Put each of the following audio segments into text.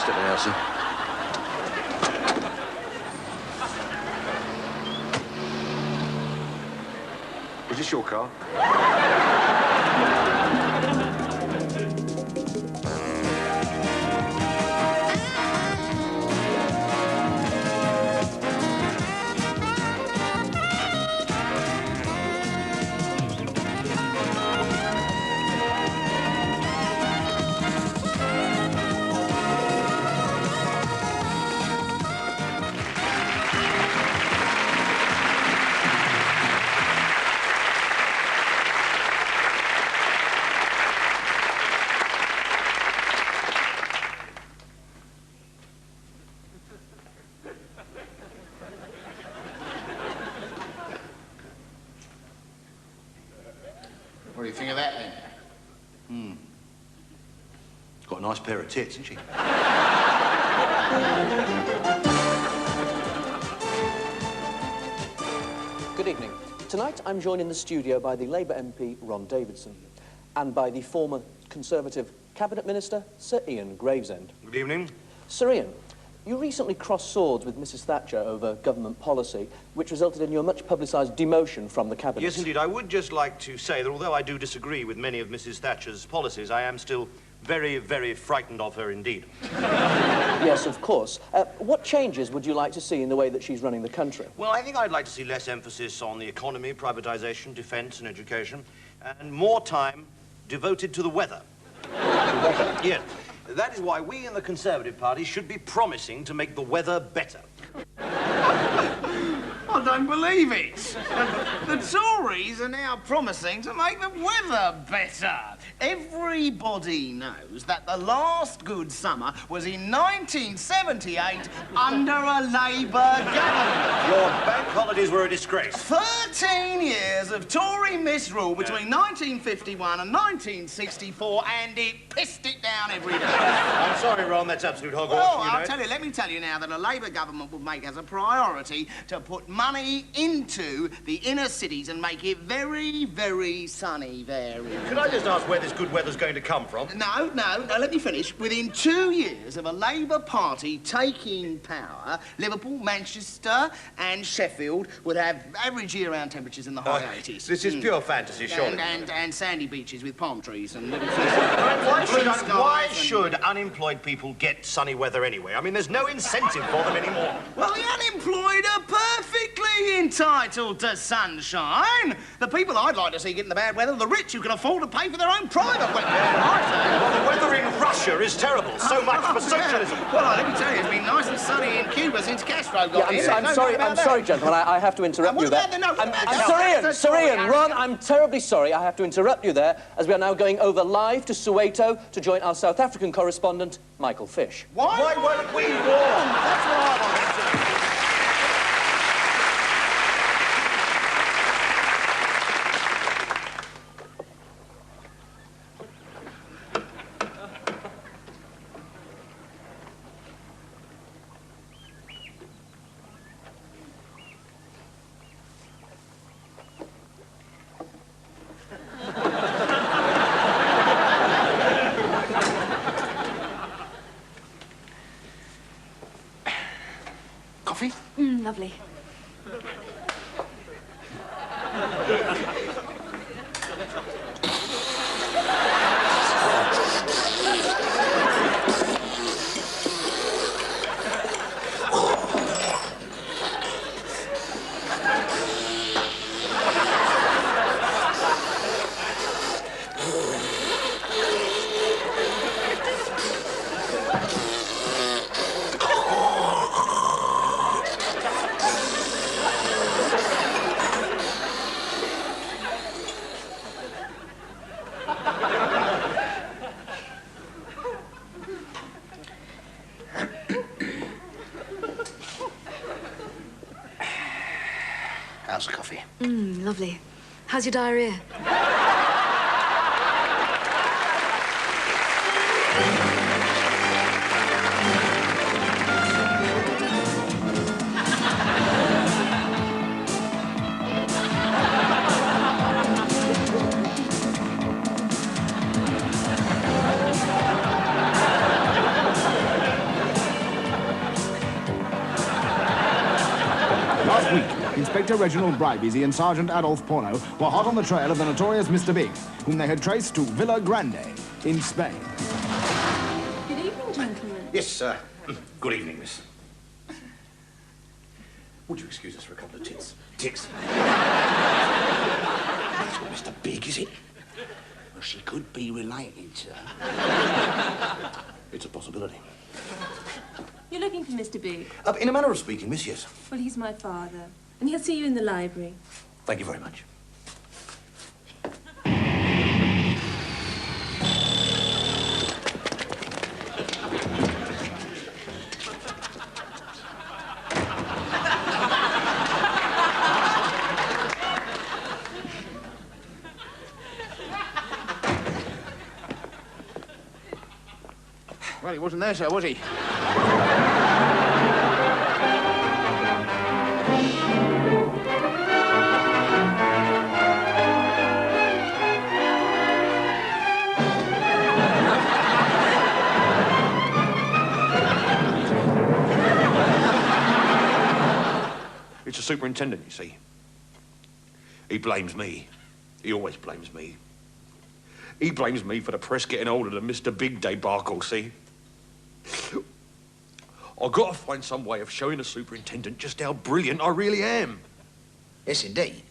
Step out, sir. Is this your car? What do you think of that, then? Got a nice pair of tits, hasn't she? Good evening. Tonight I'm joined in the studio by the Labour MP Ron Davidson and by the former Conservative Cabinet Minister Sir Ian Gravesend. Good evening. Sir Ian, you recently crossed swords with Mrs Thatcher over government policy, which resulted in your much publicised demotion from the Cabinet. Yes, indeed. I would just like to say that although I do disagree with many of Mrs Thatcher's policies, I am still very, very frightened of her indeed. Yes, of course. What changes would you like to see in the way that she's running the country? Well, I think I'd like to see less emphasis on the economy, privatisation, defence and education, and more time devoted to the weather. Yes. That is why we in the Conservative Party should be promising to make the weather better. I don't believe it. The Tories are now promising to make the weather better. Everybody knows that the last good summer was in 1978 under a Labour government. Your bank holidays were a disgrace. 13 years of Tory misrule between 1951 and 1964, and it pissed it down every day. I'm sorry, Ron, that's absolute hogwash. Well, you know. let me tell you now that a Labour government would make as a priority to put money into the inner cities and make it very, very sunny there. Could I just ask where this good weather's going to come from? No, let me finish. Within 2 years of a Labour Party taking power, Liverpool, Manchester and Sheffield would have average year-round temperatures in the high 80s. This is pure fantasy, surely. And sandy beaches with palm trees and little Why should unemployed people get sunny weather anyway? I mean, there's no incentive for them anymore. Well, the unemployed are perfectly entitled to sunshine. The people I'd like to see getting the bad weather are the rich who can afford to pay for their own private weather. Well, the weather in Russia is terrible. So much for socialism. Well, let me tell you, it's been nice and sunny in Cuba since Castro got in. I'm sorry, gentlemen, I have to interrupt you there. Sir Ian, Ron, I'm terribly sorry. I have to interrupt you there, as we are now going over live to Soweto to join our South African correspondent, Michael Fish. Why weren't we warned? That's what I wanted to. Coffee? Lovely. How's the coffee? Lovely. How's your diarrhea? Inspector Reginald Brybesy and Sergeant Adolph Porno were hot on the trail of the notorious Mr. Big, whom they had traced to Villa Grande in Spain. Good evening, gentlemen. Yes, good evening, miss. Would you excuse us for a couple of tits? Ticks. That's what Mr. Big, is it? Well, she could be related, sir. It's a possibility. You're looking for Mr. Big? In a manner of speaking, miss, yes. Well, he's my father, and he'll see you in the library. Thank you very much. Well, he wasn't there, sir, was he? It's the superintendent, you see. He blames me. He always blames me. He blames me for the press getting hold of the Mr. Big debacle, see? I've got to find some way of showing the superintendent just how brilliant I really am. Yes, indeed.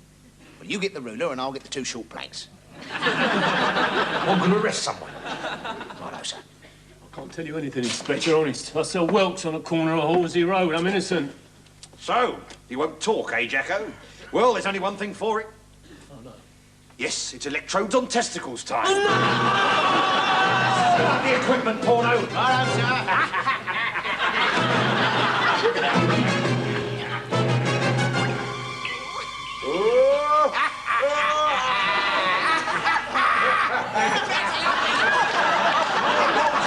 Well, you get the ruler and I'll get the 2 short planks. I'm going to arrest someone. Righto, sir. I can't tell you anything, Inspector, honest. I sell whelks on a corner of Halsey Road. I'm innocent. So, you won't talk, eh, Jacko? Well, there's only one thing for it. Oh, no. Yes, it's electrodes on testicles time. Oh, no! Set up the equipment, Porno. Righto, sir.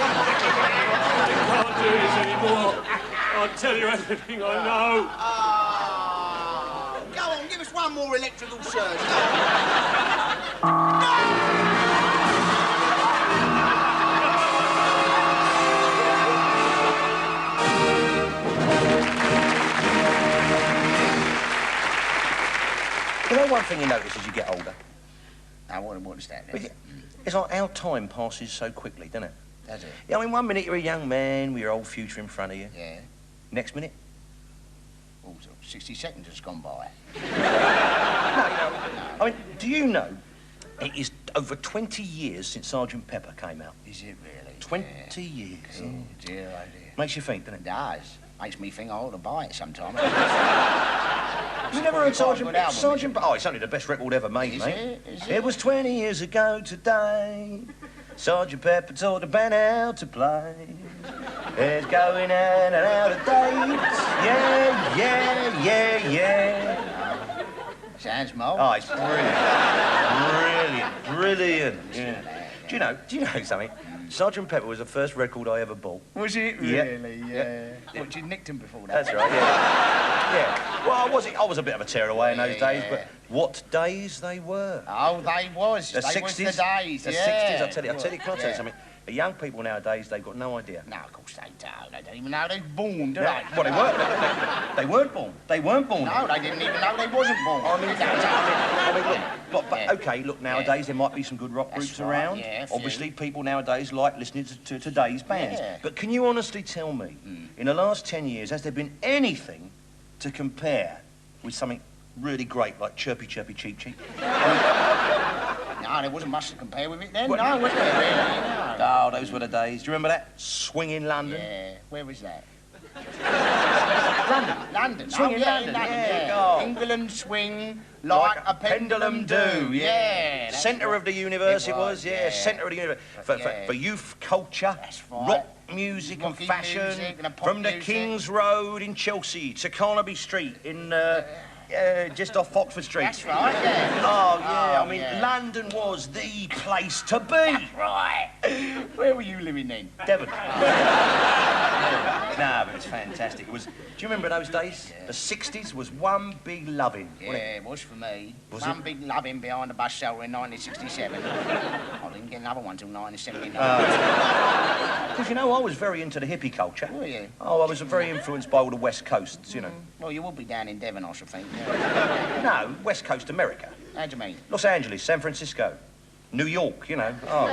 I can't do this anymore. I'll tell you everything I know. Oh, go on, give us one more electrical surge. You know one thing you notice as you get older? Now, what is that? It's like how time passes so quickly, doesn't it? Does it? Yeah, I mean, one minute you're a young man with your whole future in front of you. Yeah. Next minute, Oh, so 60 seconds has gone by. I mean, do you know it is over 20 years since Sergeant Pepper came out? Is it really? 20 years. Oh, dear, oh, dear. Makes you think, doesn't It it? does. Makes me think I ought to buy it sometime. You never heard Sergeant Good album, Sergeant Oh, it's only the best record ever made, Is mate. it? Is it? It was 20 years ago today. Sergeant Pepper taught the band how to play. It's going in and out of date. Yeah, yeah, yeah, yeah. Sounds more. Oh, it's brilliant. Brilliant, brilliant. Yeah. Do you know something? Sergeant Pepper was the first record I ever bought. Was it Yeah. really? Yeah. What, you nicked him before that? That's right, yeah. Yeah. Well, I was a bit of a tearaway in those Yeah. days, but what days they were. Oh, they was. The They 60s. was the days, The yeah. 60s, I tell you, can I tell you Yeah. something? The young people nowadays, they've got no idea. No, of course they don't. They don't even know they're born, do Yeah, they? well, they weren't. They weren't born. They weren't born. No, they didn't even know they wasn't born. I mean, look, but Yeah. okay, look, nowadays there might be some good rock That's groups right, around. yeah, a few. Obviously, people nowadays like listening to today's bands. Yeah. But can you honestly tell me, in the last 10 years, has there been anything to compare with something really great like Chirpy Chirpy Cheep Cheep? No, there wasn't much to compare with it then. What? No, was there really? No. Oh, those were the days. Do you remember that? Swing in London. Yeah, where was that? London. London. Swing in yeah, London, London, yeah, yeah. go. England swing like a pendulum do. Yeah. that's Centre right. of the universe it was, yeah. yeah. Centre of the universe. Yeah. For youth culture, That's right. rock music and Rocky fashion, music and pop from the music. King's Road in Chelsea to Carnaby Street in just off Oxford Street. That's right, yeah. Oh, yeah. Oh, I mean, yeah. London was the place to be. Right. Where were you living then? Devon. No, but it's fantastic. It was. Do you remember those days? Yeah. The 60s was one big loving. Yeah, it was for me. Was One it? big loving behind the bus shelter in 1967. I didn't get another one till 1979. Because, you know, I was very into the hippie culture. Were you? Oh, I was very influenced by all the West Coasts, you know. Well, you would be down in Devon, I should think. No, West Coast America. How do you mean? Los Angeles, San Francisco, New York, you know. Oh,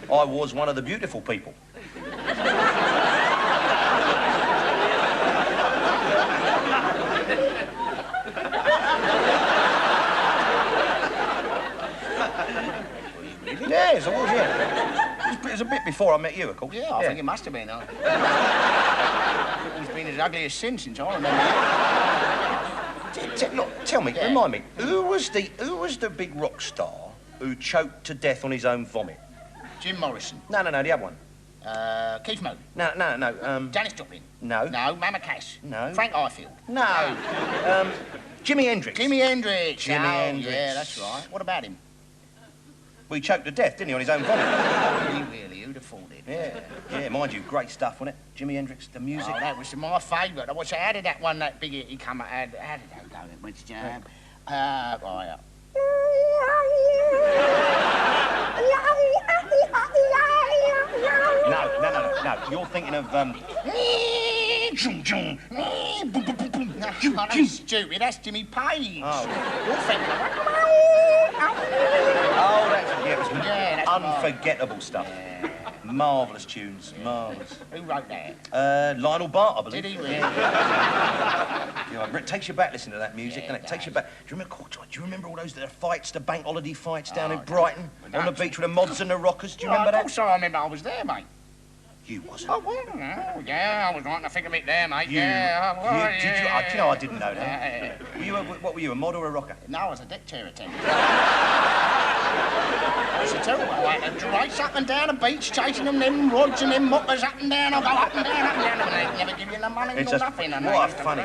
I was one of the beautiful people. Yes, I was, yeah. It was a bit before I met you, of course. Yeah, I think it must have been. It's been as ugly as sin since I remember. Look, tell me, remind me, who was the big rock star who choked to death on his own vomit? Jim Morrison. No, the other one. Keith Moon. No. Janis Joplin. No. No, Mama Cass. No. Frank Ifield. No. Jimi Hendrix. Jimi Hendrix. Jimi Hendrix. Yeah, that's right. What about him? Well, he choked to death, didn't he, on his own vomit? Really? Who'd have thought it? Yeah, mind you, great stuff, wasn't it? Jimi Hendrix, the music. Oh, that was my favourite. How did that one, that big hit, he come out? How did that go? Which jam? No. You're thinking of, No, that's stupid. That's Jimmy Page. Oh. You're thinking of... that's unforgettable stuff. Yeah. Marvellous tunes, marvellous. Who wrote that? Lionel Bart, I believe. Did he really? Yeah, it takes you back listening to that music, and it takes you back. Do you remember all those fights, the bank holiday fights down in Brighton, on the beach with the mods and the rockers? Do you remember that? Of course I remember. I was there, mate. You wasn't. Oh, well, yeah, I was right in the thick of it there, mate. I didn't know that. What were you, a mod or a rocker? No, I was a deck chair attendant. I used to tell you, I had to race up and down the beach, chasing them rods and them mockers up and down. I go up and down, and they'd never give you no money nor nothing. What funny.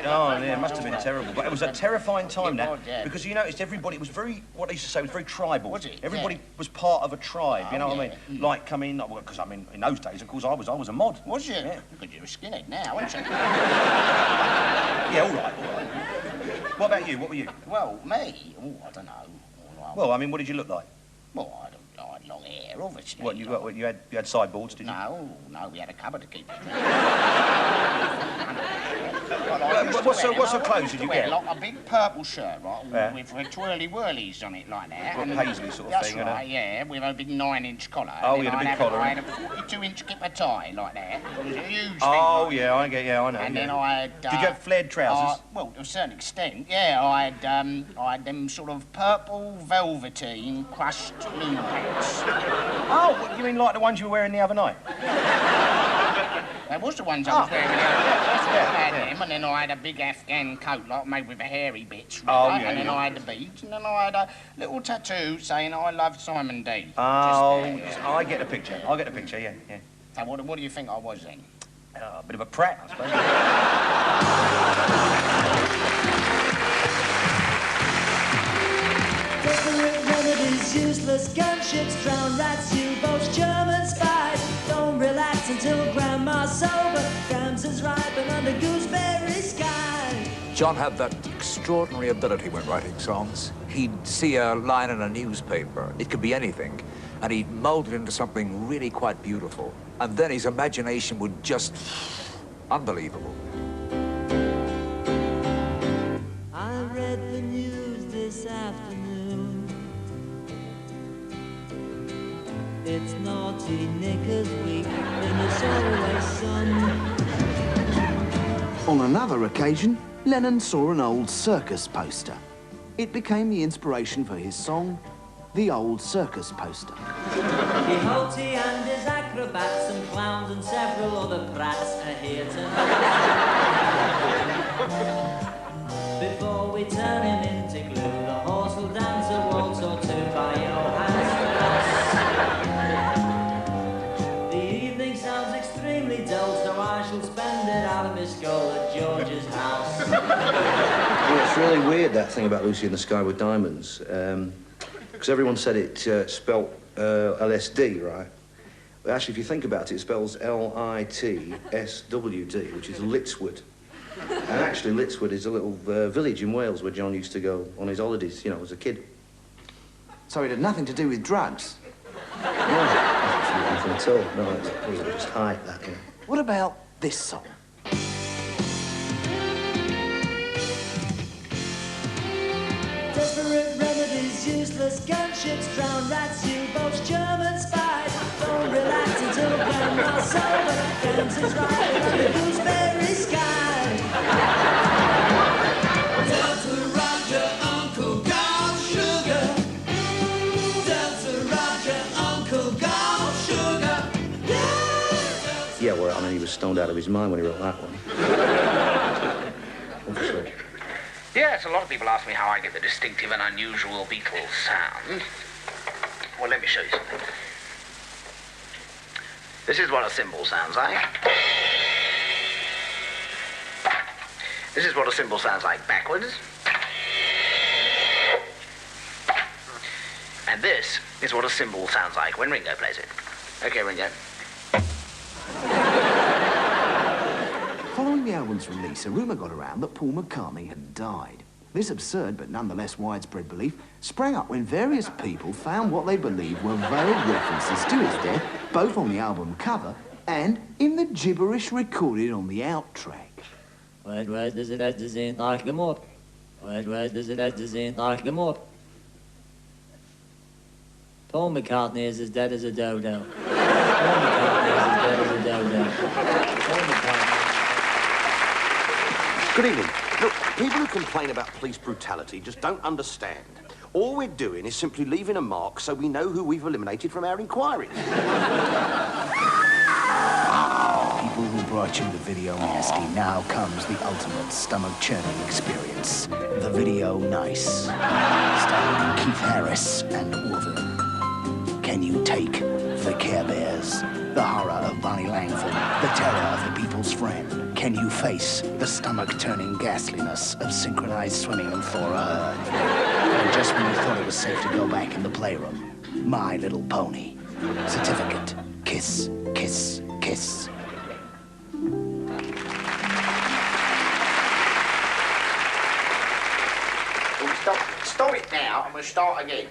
Oh, yeah, it must have been terrible. But it was a terrifying time, because you noticed everybody, it was very, what they used to say, was very tribal. Was it? Everybody was part of a tribe, you know what I mean? Like coming, because I mean, in those days, of course, I was a mod. Was you? Yeah. Because you're a skinhead now, aren't you? Yeah, all right. What about you? What were you? Well, me? Oh, I don't know. Well, I mean, what did you look like? Well, I had long hair, obviously. What, you had sideboards, did you? No, we had a cupboard to keep it. What sort of clothes did you get? Like a big purple shirt, right, with twirly whirlies on it like that. What, paisley sort of that's thing? That's right, yeah, with a big 9-inch collar. Oh, you had a big collar. I had a 42-inch kipper tie like that. It was a huge thing. Oh, yeah, I know. And then I had... Did you have flared trousers? Well, to a certain extent, yeah. I had them sort of purple velveteen crushed moon pants. Oh, what, you mean like the ones you were wearing the other night? That was the ones I was wearing. I had them, and then I had a big Afghan coat, like made with the hairy bits. Right? And then I had the beads, and then I had a little tattoo saying I love Simon D. Oh, I get the picture. Yeah. So what do you think I was then? A bit of a prat, I suppose. Desperate remedies, useless gunships, drown rats, U-boats, German spies. Don't relax until Grandma's sober. Grams is ripe under gooseberry skies. John had that extraordinary ability when writing songs. He'd see a line in a newspaper, it could be anything, and he'd mold it into something really quite beautiful. And then his imagination would just... unbelievable. I read the news this afternoon. It's naughty knickers week and it's always sun. On another occasion, Lennon saw an old circus poster. It became the inspiration for his song, The Old Circus Poster. Quixote and his acrobats and clowns and several other brats are here tonight. Before we turn him into glue, the horse will dance a waltz or two by Johannes. The evening sounds extremely dull, so I shall spend it out of his skull at George's house. Yeah, it's really weird, that thing about Lucy in the Sky with Diamonds. Because everyone said it spelt LSD, right? But actually, if you think about it, it spells L-I-T-S-W-D, which is Litswood. And actually, Litswood is a little village in Wales where John used to go on his holidays, you know, as a kid. So it had nothing to do with drugs. Nothing at all. No, it was just high, that, yeah. What about this song? Desperate remedies, useless gunships, drown rats, U-boats, German spies. Don't relax until grandma's sober. Grams is riding on the gooseberry sky. Delta Roger, Uncle Gold Sugar. Delta Roger, Uncle Gold Sugar. Yeah, well, I mean, he was stoned out of his mind when he wrote that one. Obviously. Yes, a lot of people ask me how I get the distinctive and unusual Beatles sound. Well, let me show you something. This is what a cymbal sounds like. This is what a cymbal sounds like backwards. And this is what a cymbal sounds like when Ringo plays it. Okay, Ringo. Following the album's release, a rumour got around that Paul McCartney had died. This absurd but nonetheless widespread belief sprang up when various people found what they believed were veiled references to his death, both on the album cover and in the gibberish recorded on the outtrack. Wait, does it have to say like them up? Wait, does it have to say like them up? Paul McCartney is as dead as a dodo. Paul McCartney is as dead as a dodo. Paul McCartney. Good evening. Look, people who complain about police brutality just don't understand. All we're doing is simply leaving a mark so we know who we've eliminated from our inquiries. People who brought you the video nasty, now comes the ultimate stomach-churning experience. The Video Nice. Starring Keith Harris and Orville. Can you take the Care Bears? The horror of Bonnie Langford, the terror of the people's friend. Can you face the stomach-turning ghastliness of synchronized swimming in Thor Herd? And just when you thought it was safe to go back in the playroom, My Little Pony. Certificate. Kiss, kiss, kiss. Stop it now, and we'll start again.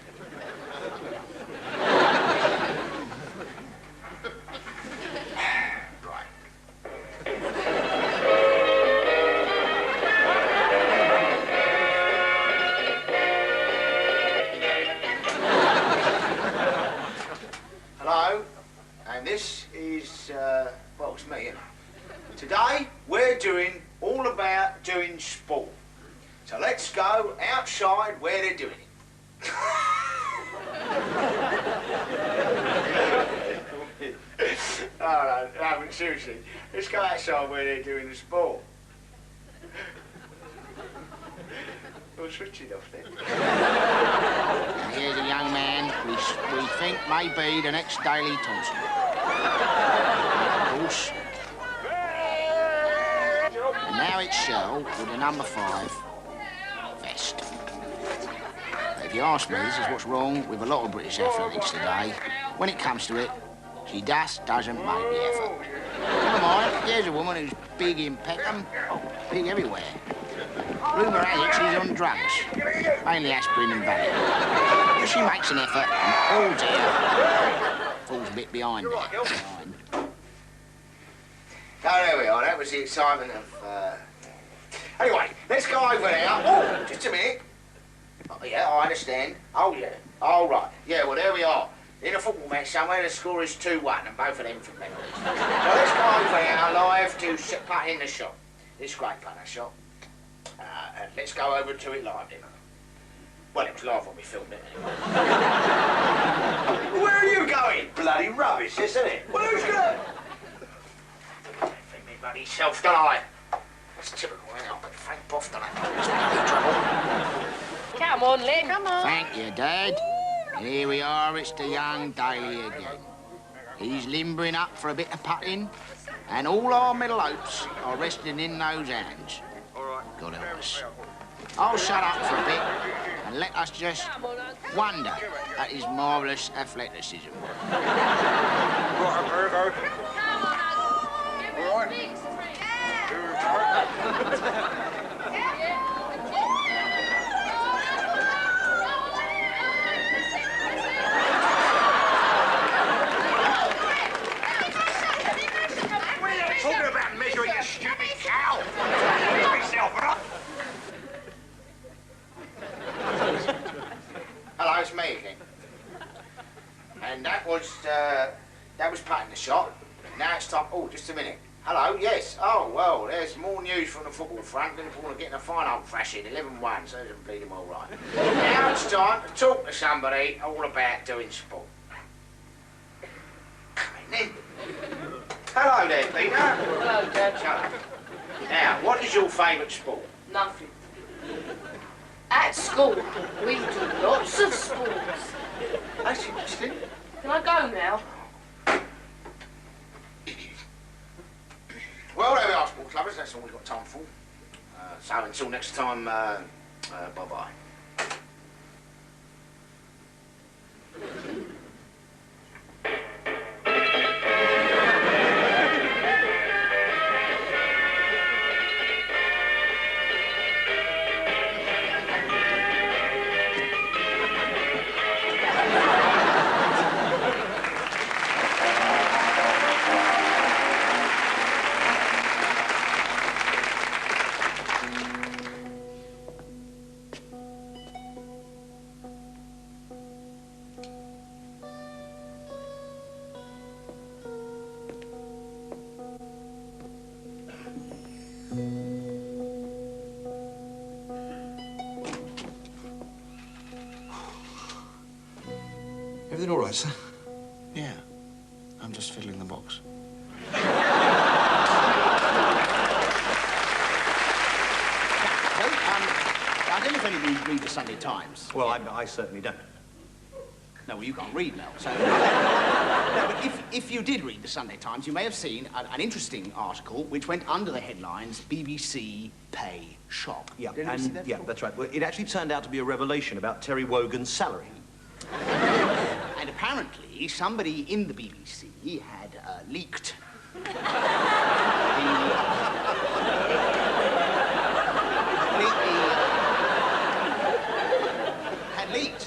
This is, well, it's me, isn't it? Today, we're doing all about doing sport. So let's go outside where they're doing it. No, but seriously, let's go outside where they're doing the sport. We'll switch it off then. Now, here's a young man we think may be the next Daley Thompson. Of course. And now it's Shell with the number 5 vest. But if you ask me, this is what's wrong with a lot of British athletics today. When it comes to it, she just doesn't make the effort. Never mind, here's a woman who's big in Peckham, big everywhere. Rumour has it she's on drugs, mainly aspirin and Valium. But she makes an effort, and oh dear, falls a bit behind there. So there we are, that was the excitement of... Anyway, let's go over there. Oh, just a minute. Oh, yeah, I understand. Oh, yeah. All right. Yeah, well, there we are. In a football match somewhere, the score is 2-1, and both of them from penalties. So let's go over there live to putt in the shot. This great putter shot. And let's go over to it live, then. Well, it was live when we filmed it, anyway. Where are you going? Bloody rubbish, isn't it? Well, who's gonna... Think me bloody self, don't I? It's typical, isn't it? I've got Frank Boff, don't I? It's bloody trouble. Come on, Len. Come on. Thank you, Dad. And here we are, it's the young Daley again. He's limbering up for a bit of putting, and all our middle hopes are resting in those hands. God help us. I'll shut up for a bit and let us just wonder at his marvellous athleticism. And that was putting the shot. Now it's time... Oh, just a minute. Hello, yes. Oh, well, there's more news from the football front. Liverpool are getting a fine old thrashing, 11-1, so it's bleeding all right. Now it's time to talk to somebody all about doing sport. Come in then. Hello there, Peter. Hello, Dad. Shut up. Now, what is your favourite sport? Nothing. At school, we do lots of sports. That's interesting. Can I go now? Well, there we are, sports lovers. That's all we've got time for. So until next time, bye-bye. Everything all right, sir? Yeah. I'm just fiddling the box. I don't know if any of you read the Sunday Times. Well, I certainly don't. No, well, you can't read, Mel. So, no, but if you did read the Sunday Times, you may have seen an interesting article which went under the headlines, BBC Pay Shock. Yeah, that's right. Well, it actually turned out to be a revelation about Terry Wogan's salary. And apparently, somebody in the BBC had leaked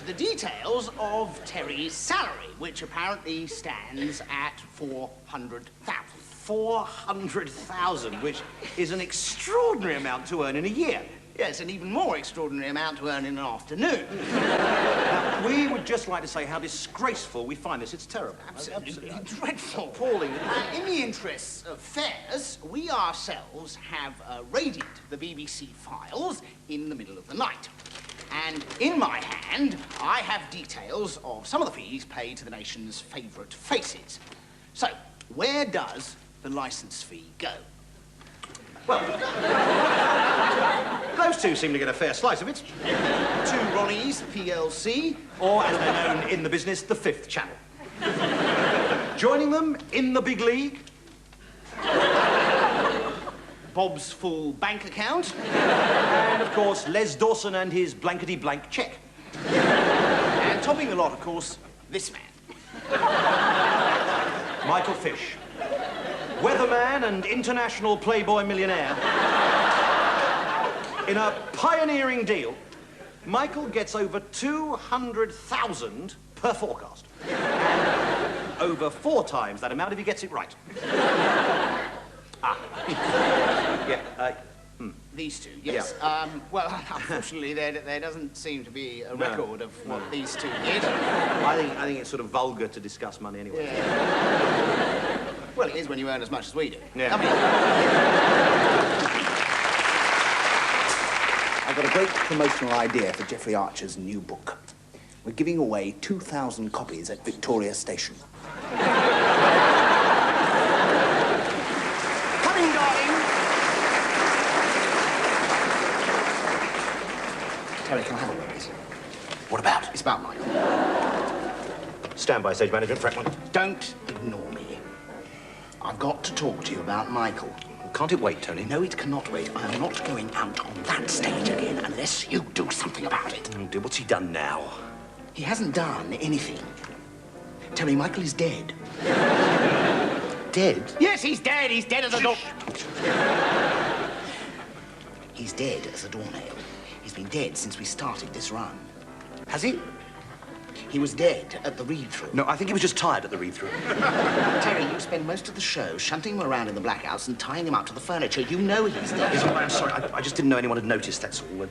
the details of Terry's salary, which apparently stands at $400,000. 400,000, which is an extraordinary amount to earn in a year. Yes, an even more extraordinary amount to earn in an afternoon. Now, we would just like to say how disgraceful we find this. It's terrible. Absolutely dreadful. Appalling. In the interests of fairness, we ourselves have raided the BBC files in the middle of the night. And in my hand, I have details of some of the fees paid to the nation's favourite faces. So, where does the licence fee go? Well, those two seem to get a fair slice of it. To Ronnie's PLC. Or, as they're known in the business, the Fifth Channel. Joining them in the big league... Bob's full bank account. And, of course, Les Dawson and his blankety-blank cheque. And topping the lot, of course, this man. Michael Fish. Weatherman and international Playboy millionaire. In a pioneering deal, Michael gets over 200,000 per forecast. And over 4 times that amount if he gets it right. These two, yes. Yeah. Well, unfortunately, there doesn't seem to be a record of what these two did. I think it's sort of vulgar to discuss money anyway. Yeah. Well, it is when you earn as much as we do. Yeah. I've got a great promotional idea for Geoffrey Archer's new book. We're giving away 2,000 copies at Victoria Station. Coming, darling. Terry, can I have a word, please? What about? It's about Michael. Stand by, stage management, track 1. Don't ignore me. I've got to talk to you about Michael. Can't it wait, Tony? No, it cannot wait. I am not going out on that stage again unless you do something about it. Oh, dear, what's he done now? He hasn't done anything. Terry, Michael is dead. Dead? Yes, he's dead. He's dead as a door. He's dead as a doornail. He's been dead since we started this run. Has he? He was dead at the read-through. No, I think he was just tired at the read-through. Terry, you spend most of the show shunting him around in the blackouts and tying him up to the furniture. You know he's dead. Yes, I'm sorry. I just didn't know anyone had noticed, that's all.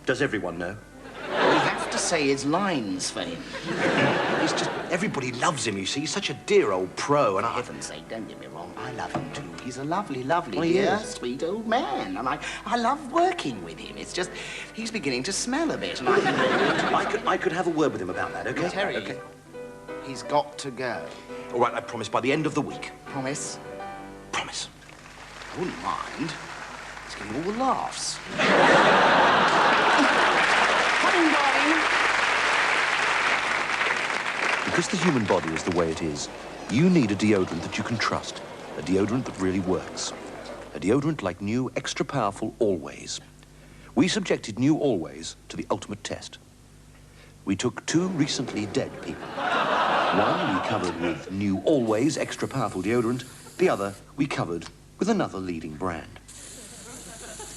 Does everyone know? We have to say his lines for him. It's just, everybody loves him, you see. He's such a dear old pro, and For heaven's sake, don't get me wrong. I love him too. He's a lovely, lovely, Well, he dear, is. sweet old man. And I love working with him. It's just, he's beginning to smell a bit. And I could have a word with him about that, okay? Terry, Okay. he's got to go. All right, I promise, by the end of the week. Promise? Promise. I wouldn't mind. He's getting all the laughs. Coming, darling. Because the human body is the way it is, you need a deodorant that you can trust. A deodorant that really works. A deodorant like new, extra powerful Always. We subjected new Always to the ultimate test. We took 2 recently dead people. One we covered with new Always extra powerful deodorant. The other we covered with another leading brand.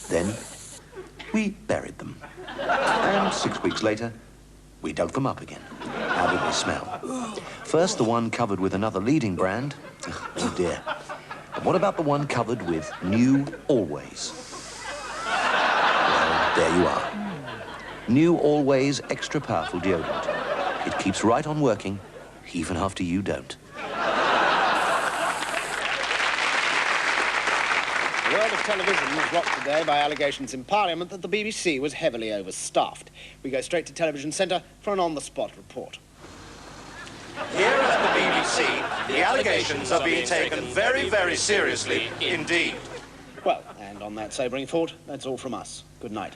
Then we buried them. And 6 weeks later, we dug them up again. How did they smell? First, the one covered with another leading brand. Oh dear. And what about the one covered with new Always? Well, there you are. New Always extra powerful deodorant. It keeps right on working, even after you don't. The world of television was rocked today by allegations in Parliament that the BBC was heavily overstaffed. We go straight to Television Centre for an on-the-spot report. Here at the BBC, the allegations are being taken very, very seriously indeed. Well, and on that sobering thought, that's all from us. Good night.